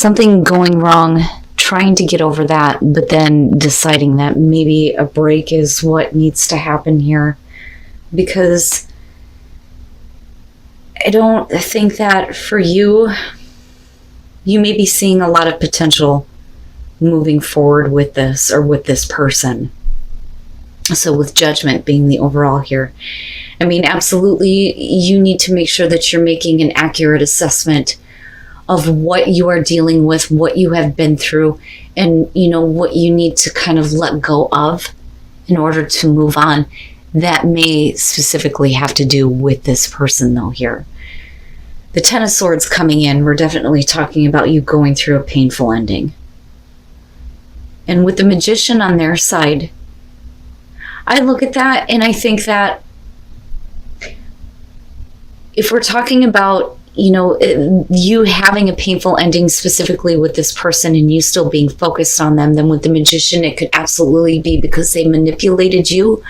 something going wrong, trying to get over that, but then deciding that maybe a break is what needs to happen here. Because I don't think that for you, you may be seeing a lot of potential moving forward with this or with this person. So with judgment being the overall here, I mean, absolutely, you need to make sure that you're making an accurate assessment of what you are dealing with, what you have been through, and, you know, what you need to kind of let go of in order to move on. That may specifically have to do with this person, though, here. The Ten of Swords coming in, we're definitely talking about you going through a painful ending. And with the Magician on their side, I look at that and I think that if we're talking about, you know, you having a painful ending specifically with this person and you still being focused on them, then with the Magician, it could absolutely be because they manipulated you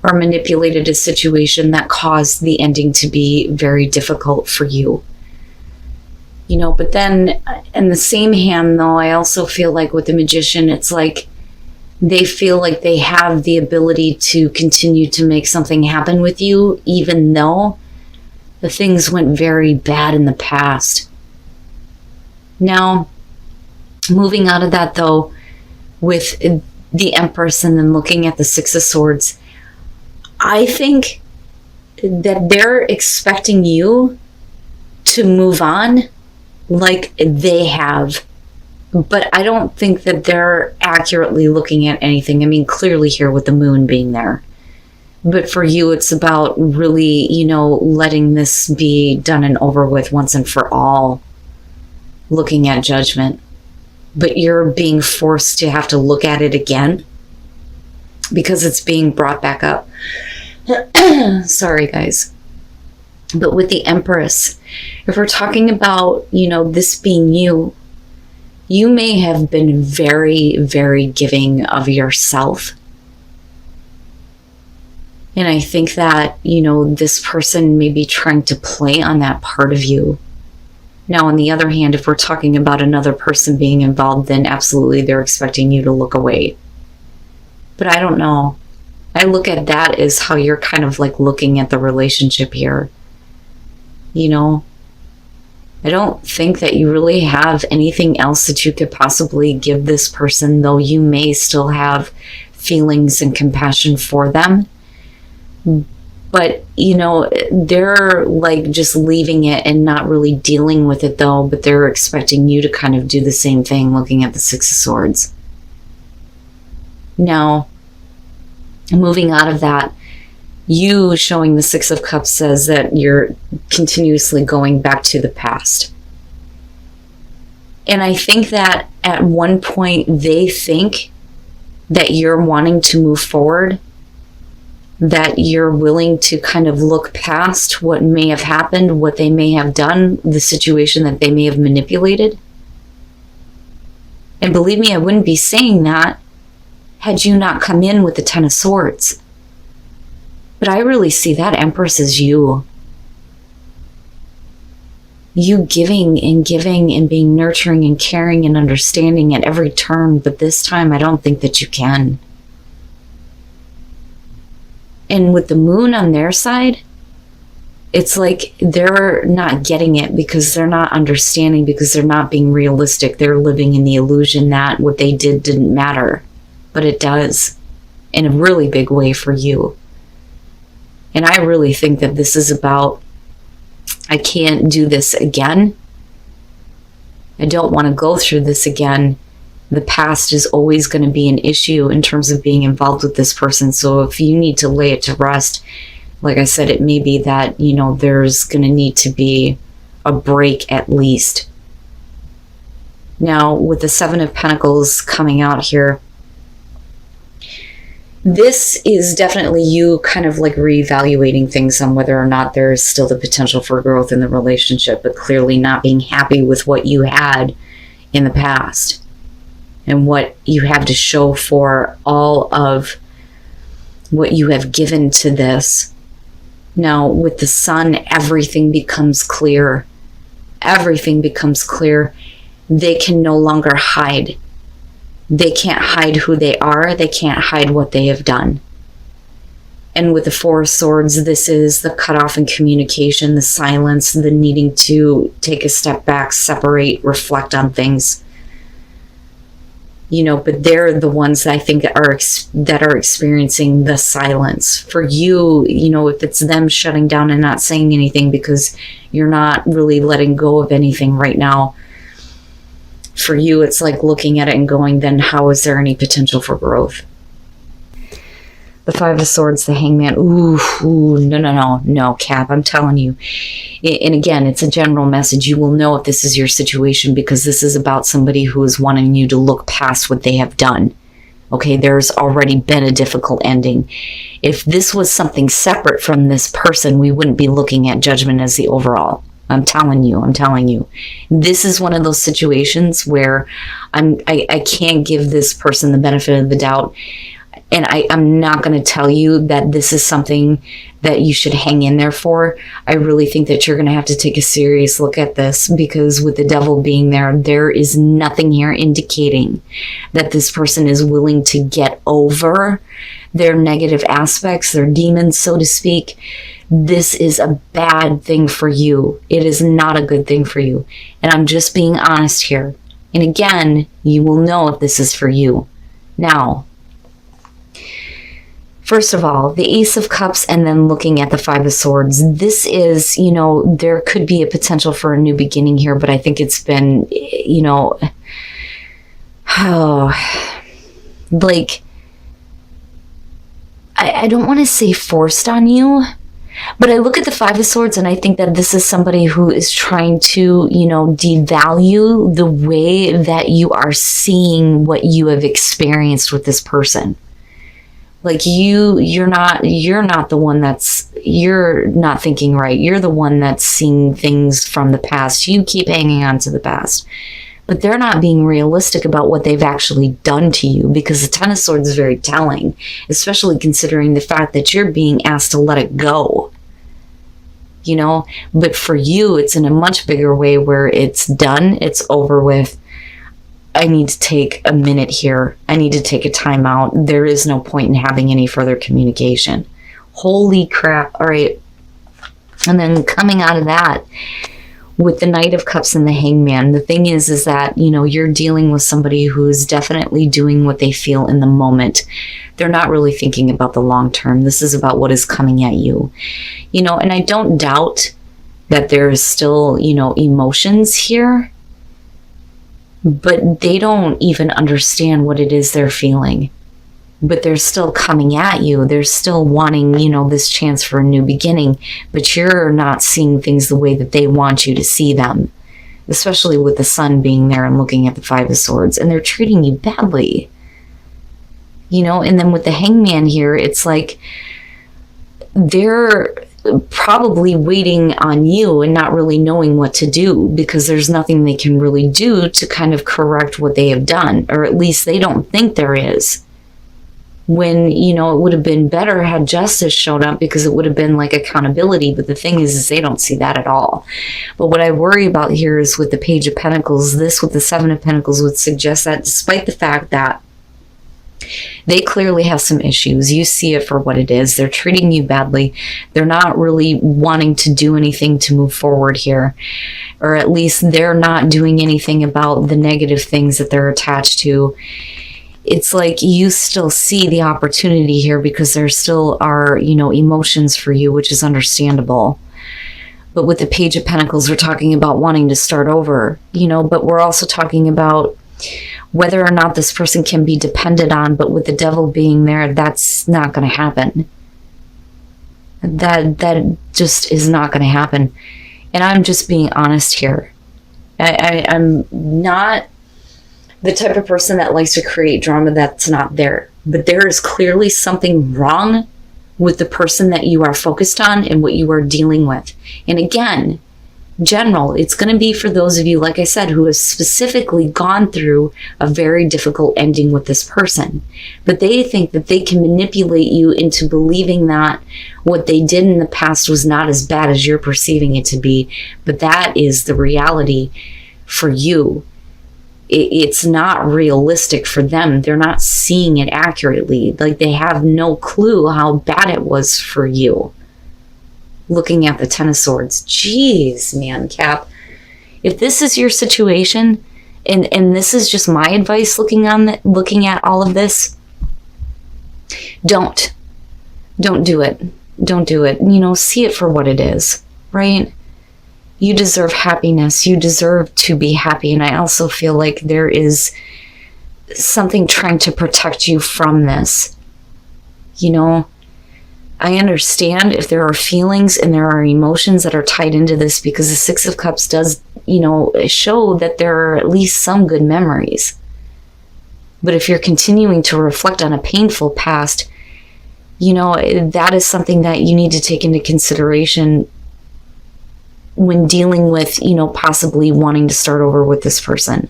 or manipulated a situation that caused the ending to be very difficult for you. You know, but then in the same hand, though, I also feel like with the Magician, it's like they feel like they have the ability to continue to make something happen with you, even though the things went very bad in the past. Now, moving out of that, though, with the Empress and then looking at the Six of Swords, I think that they're expecting you to move on like they have. But I don't think that they're accurately looking at anything. I mean, clearly here with the Moon being there. But for you, it's about really, you know, letting this be done and over with once and for all. Looking at judgment. But you're being forced to have to look at it again because it's being brought back up. Sorry, guys. But with the Empress, if we're talking about, you know, this being you, you may have been very, very giving of yourself. And I think that, you know, this person may be trying to play on that part of you. Now, on the other hand, if we're talking about another person being involved, then absolutely they're expecting you to look away. But I don't know. I look at that as how you're kind of like looking at the relationship here. You know, I don't think that you really have anything else that you could possibly give this person, though you may still have feelings and compassion for them. But, you know, they're like just leaving it and not really dealing with it, though, but they're expecting you to kind of do the same thing, looking at the Six of Swords. Now, moving out of that, you showing the Six of Cups says that you're continuously going back to the past. And I think that at one point they think that you're wanting to move forward, that you're willing to kind of look past what may have happened, what they may have done, the situation that they may have manipulated. And believe me, I wouldn't be saying that had you not come in with the Ten of Swords. But I really see that Empress as you. You giving and being nurturing and caring and understanding at every turn. But this time, I don't think that you can. And with the Moon on their side, it's like they're not getting it because they're not understanding, because they're not being realistic. They're living in the illusion that what they did didn't matter. But it does. In a really big way for you. And I really think that this is about, I can't do this again. I don't want to go through this again. The past is always going to be an issue in terms of being involved with this person. So if you need to lay it to rest, like I said, it may be that, you know, there's going to need to be a break at least. Now, with the Seven of Pentacles coming out here, this is definitely you kind of like reevaluating things on whether or not there is still the potential for growth in the relationship, but clearly not being happy with what you had in the past and what you have to show for all of what you have given to this. Now, with the Sun, everything becomes clear. Everything becomes clear. they can no longer hide. They can't hide who they are. They can't hide what they have done. And with the Four of Swords, this is the cutoff in communication, the silence, the needing to take a step back, separate, reflect on things. But they're the ones that I think that are experiencing the silence. For you, if it's them shutting down and not saying anything because you're not really letting go of anything right now, for you, it's like looking at it and going, then how is there any potential for growth? The Five of Swords, the Hangman. No, Cap, I'm telling you. And again, it's a general message. You will know if this is your situation because this is about somebody who is wanting you to look past what they have done. Okay, there's already been a difficult ending. If this was something separate from this person, we wouldn't be looking at judgment as the overall. I'm telling you. This is one of those situations where I can't give this person the benefit of the doubt. And I'm not going to tell you that this is something that you should hang in there for. I really think that you're going to have to take a serious look at this because with the Devil being there, there is nothing here indicating that this person is willing to get over their negative aspects, their demons, so to speak. This is a bad thing for you. It is not a good thing for you. And I'm just being honest here. And again, you will know if this is for you. Now, first of all, the Ace of Cups and then looking at the Five of Swords. This is, there could be a potential for a new beginning here, but I think it's been, I don't want to say forced on you, but I look at the Five of Swords and I think that this is somebody who is trying to, devalue the way that you are seeing what you have experienced with this person. Like you're not the one you're not thinking right. You're the one that's seeing things from the past. You keep hanging on to the past. But they're not being realistic about what they've actually done to you because the Ten of Swords is very telling, especially considering the fact that you're being asked to let it go. But for you, it's in a much bigger way where it's done, it's over with. I need to take a minute here. I need to take a time out. There is no point in having any further communication. Holy crap. All right. And then coming out of that with the Knight of Cups and the Hangman, the thing is that, you're dealing with somebody who's definitely doing what they feel in the moment. They're not really thinking about the long term. This is about what is coming at you. And I don't doubt that there's still, emotions here. But they don't even understand what it is they're feeling. But they're still coming at you. They're still wanting, this chance for a new beginning. But you're not seeing things the way that they want you to see them. Especially with the Sun being there and looking at the Five of Swords. And they're treating you badly. And then with the Hangman here, it's like they're probably waiting on you and not really knowing what to do because there's nothing they can really do to kind of correct what they have done, or at least they don't think there is. When, it would have been better had justice showed up because it would have been like accountability, but the thing is they don't see that at all. But what I worry about here is with the Page of Pentacles, this with the Seven of Pentacles would suggest that despite the fact that they clearly have some issues. You see it for what it is. They're treating you badly. They're not really wanting to do anything to move forward here. Or at least they're not doing anything about the negative things that they're attached to. It's like you still see the opportunity here because there still are, emotions for you, which is understandable. But with the Page of Pentacles, we're talking about wanting to start over, but we're also talking about whether or not this person can be depended on, but with the Devil being there, that's not going to happen. That just is not going to happen. And I'm just being honest here. I'm not the type of person that likes to create drama that's not there. But there is clearly something wrong with the person that you are focused on and what you are dealing with. And again, general, it's going to be for those of you, like I said, who have specifically gone through a very difficult ending with this person. But they think that they can manipulate you into believing that what they did in the past was not as bad as you're perceiving it to be. But that is the reality for you. it's not realistic for them. They're not seeing it accurately. Like, they have no clue how bad it was for you. Looking at the Ten of Swords. Jeez, man, Cap. If this is your situation, and this is just my advice looking at all of this, don't do it. Don't do it. See it for what it is, right? You deserve happiness. You deserve to be happy. And I also feel like there is something trying to protect you from this. I understand if there are feelings and there are emotions that are tied into this, because the Six of Cups does, show that there are at least some good memories. But if you're continuing to reflect on a painful past, that is something that you need to take into consideration when dealing with, possibly wanting to start over with this person.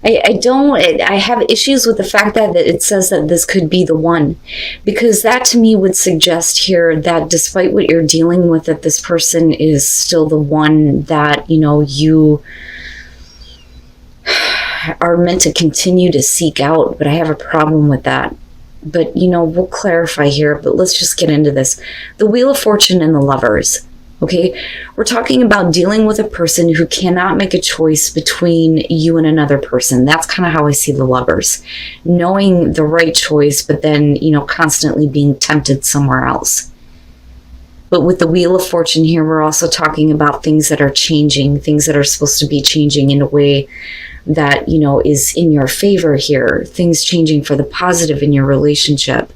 I have issues with the fact that it says that this could be the one, because that to me would suggest here that despite what you're dealing with, that this person is still the one that, you are meant to continue to seek out. But I have a problem with that. But, we'll clarify here, but let's just get into this. The Wheel of Fortune and the Lovers, okay? We're talking about dealing with a person who cannot make a choice between you and another person. That's kind of how I see the Lovers. Knowing the right choice, but then, constantly being tempted somewhere else. But with the Wheel of Fortune here, we're also talking about things that are changing, things that are supposed to be changing in a way that, is in your favor here, things changing for the positive in your relationship.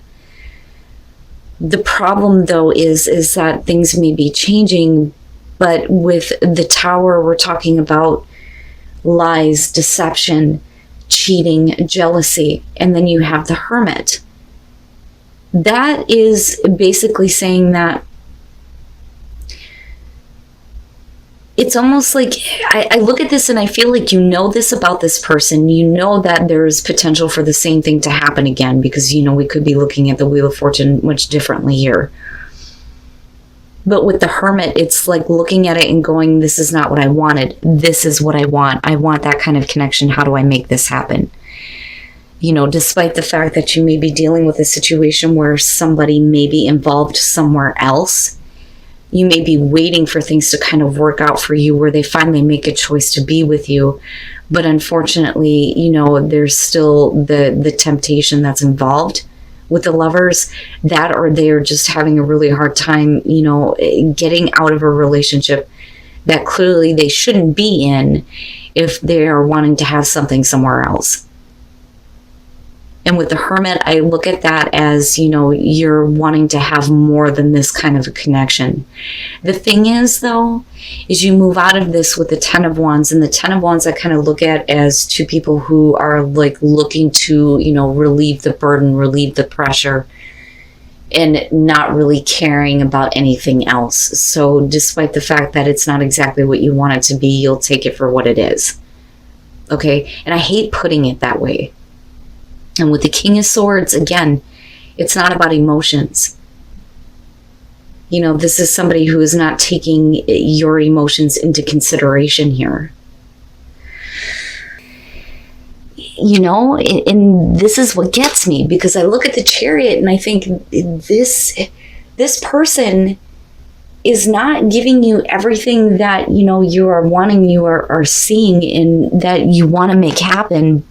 The problem, though, is that things may be changing, but with the Tower, we're talking about lies, deception, cheating, jealousy, and then you have the Hermit. That is basically saying that it's almost like I look at this and I feel like this about this person. That there's potential for the same thing to happen again, because, we could be looking at the Wheel of Fortune much differently here. But with the Hermit, it's like looking at it and going, this is not what I wanted. This is what I want. I want that kind of connection. How do I make this happen? Despite the fact that you may be dealing with a situation where somebody may be involved somewhere else, you may be waiting for things to kind of work out for you where they finally make a choice to be with you. But unfortunately, there's still the temptation that's involved with the Lovers, that or they're just having a really hard time, getting out of a relationship that clearly they shouldn't be in if they are wanting to have something somewhere else. And with the Hermit, I look at that as, you're wanting to have more than this kind of a connection. The thing is, though, is you move out of this with the Ten of Wands. And the Ten of Wands I kind of look at as two people who are like looking to, relieve the burden, relieve the pressure, and not really caring about anything else. So despite the fact that it's not exactly what you want it to be, you'll take it for what it is. Okay? And I hate putting it that way. And with the King of Swords, again, it's not about emotions. This is somebody who is not taking your emotions into consideration here. And this is what gets me, because I look at the Chariot and I think this person is not giving you everything that, you are wanting, you are seeing, and that you want to make happen.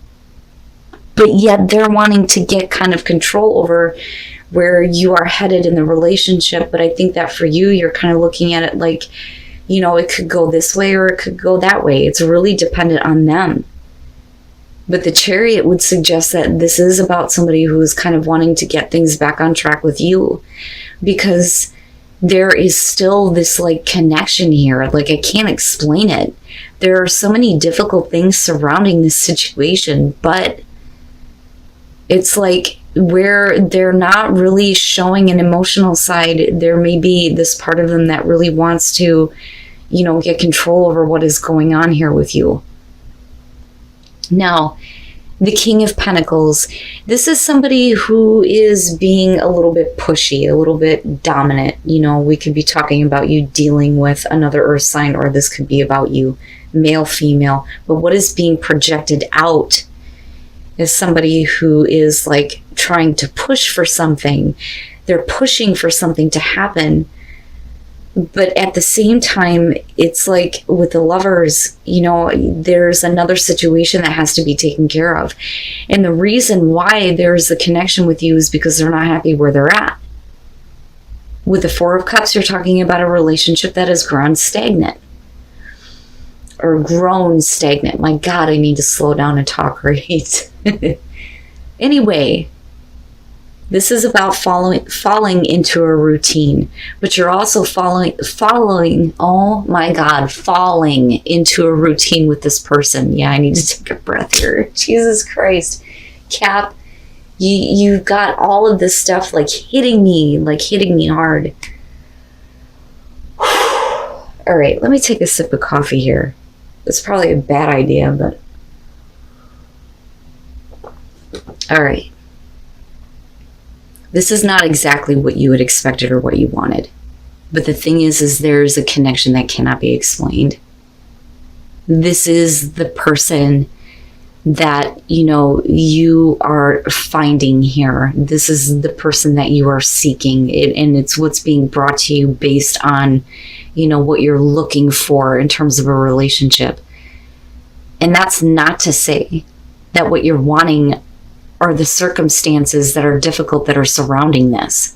But yet they're wanting to get kind of control over where you are headed in the relationship. But I think that for you, you're kind of looking at it like, it could go this way or it could go that way. It's really dependent on them. But the Chariot would suggest that this is about somebody who is kind of wanting to get things back on track with you, because there is still this like connection here. Like, I can't explain it. There are so many difficult things surrounding this situation, but it's like where they're not really showing an emotional side, there may be this part of them that really wants to, get control over what is going on here with you. Now, The King of Pentacles. This is somebody who is being a little bit pushy, a little bit dominant. You know, we could be talking about you dealing with another earth sign, or this could be about you, male, female. But what is being projected out is somebody who is like trying to push for something. They're pushing for something to happen. But at the same time, it's like with the Lovers, you know, there's another situation that has to be taken care of. And the reason why there's a connection with you is because they're not happy where they're at. With the Four of Cups, you're talking about a relationship that has grown stagnant. Or grown stagnant. My God, I need to slow down and talk right. Anyway, this is about falling into a routine, but you're also following, oh my God, falling into a routine with this person. Yeah, I need to take a breath here. Jesus Christ. Cap, you've got all of this stuff like hitting me hard. All right, let me take a sip of coffee here. It's probably a bad idea, but all right. This is not exactly what you had expected or what you wanted. But the thing is there's a connection that cannot be explained. This is the person that, you know, you are finding here. This is the person that you are seeking. And it's what's being brought to you based on, you know, what you're looking for in terms of a relationship. And that's not to say that what you're wanting are the circumstances that are difficult that are surrounding this.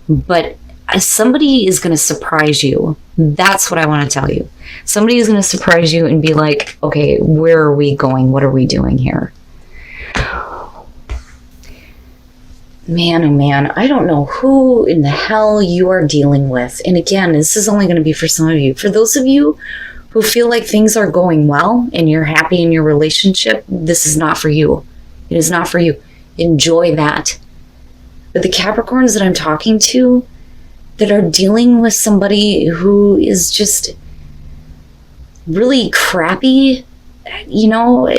But somebody is going to surprise you. That's what I want to tell you. Somebody is going to surprise you and be like, okay, where are we going? What are we doing here? Man, oh man, I don't know who in the hell you are dealing with. And again, this is only going to be for some of you. For those of you who feel like things are going well and you're happy in your relationship, this is not for you. It is not for you. Enjoy that. But the Capricorns that I'm talking to that are dealing with somebody who is just really crappy, you know,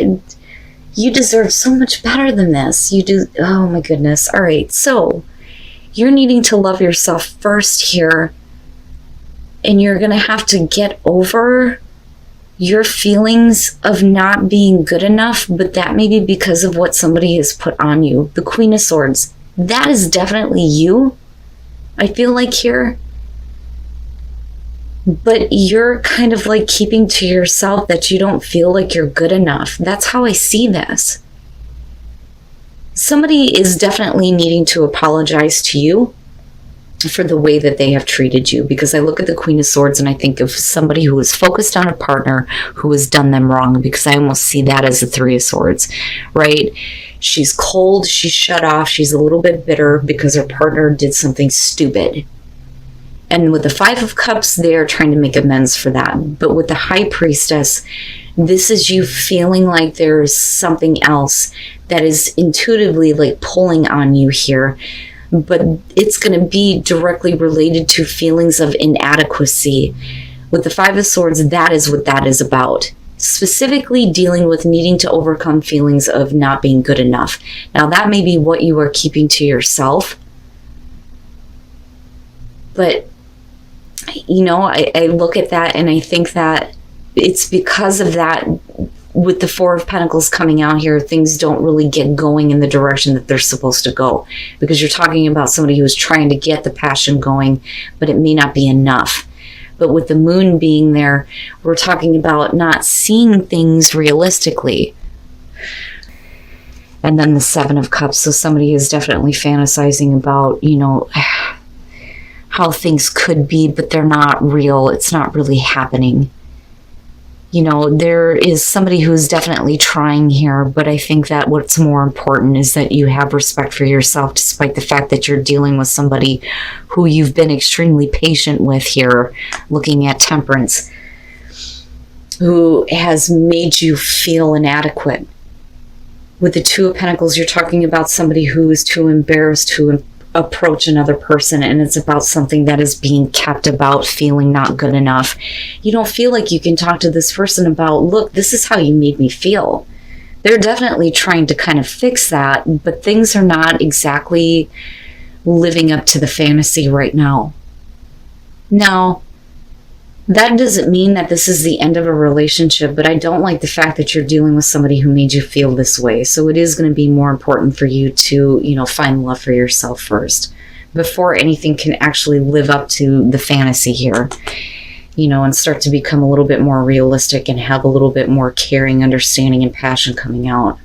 you deserve so much better than this. You do. Oh my goodness. All right. So you're needing to love yourself first here. And you're going to have to get over your feelings of not being good enough, but that may be because of what somebody has put on you. The Queen of Swords, that is definitely you, I feel like here. But you're kind of like keeping to yourself that you don't feel like you're good enough. That's how I see this. Somebody is definitely needing to apologize to you for the way that they have treated you, because I look at the Queen of Swords and I think of somebody who is focused on a partner who has done them wrong, because I almost see that as the Three of Swords, right? She's cold, she's shut off, she's a little bit bitter because her partner did something stupid. And with the Five of Cups, they're trying to make amends for that. But with the High Priestess, this is you feeling like there's something else that is intuitively like pulling on you here. But it's going to be directly related to feelings of inadequacy. With the Five of Swords, that is what that is about. Specifically dealing with needing to overcome feelings of not being good enough. Now, that may be what you are keeping to yourself. But, you know, I look at that and I think that it's because of that. With the Four of Pentacles coming out here, things don't really get going in the direction that they're supposed to go, because you're talking about somebody who's trying to get the passion going, but it may not be enough. But with the Moon being there, we're talking about not seeing things realistically. And then the Seven of Cups, so somebody is definitely fantasizing about, you know, how things could be, but they're not real. It's not really happening. You know, there is somebody who's definitely trying here, but I think that what's more important is that you have respect for yourself, despite the fact that you're dealing with somebody who you've been extremely patient with here, looking at Temperance, who has made you feel inadequate. With the Two of Pentacles, you're talking about somebody who is too embarrassed to approach another person, and it's about something that is being kept about feeling not good enough. You don't feel like you can talk to this person about, look, this is how you made me feel. they're definitely trying to kind of fix that, but things are not exactly living up to the fantasy right now. Now, that doesn't mean that this is the end of a relationship, but I don't like the fact that you're dealing with somebody who made you feel this way. So it is going to be more important for you to, find love for yourself first before anything can actually live up to the fantasy here, and start to become a little bit more realistic and have a little bit more caring, understanding, and passion coming out.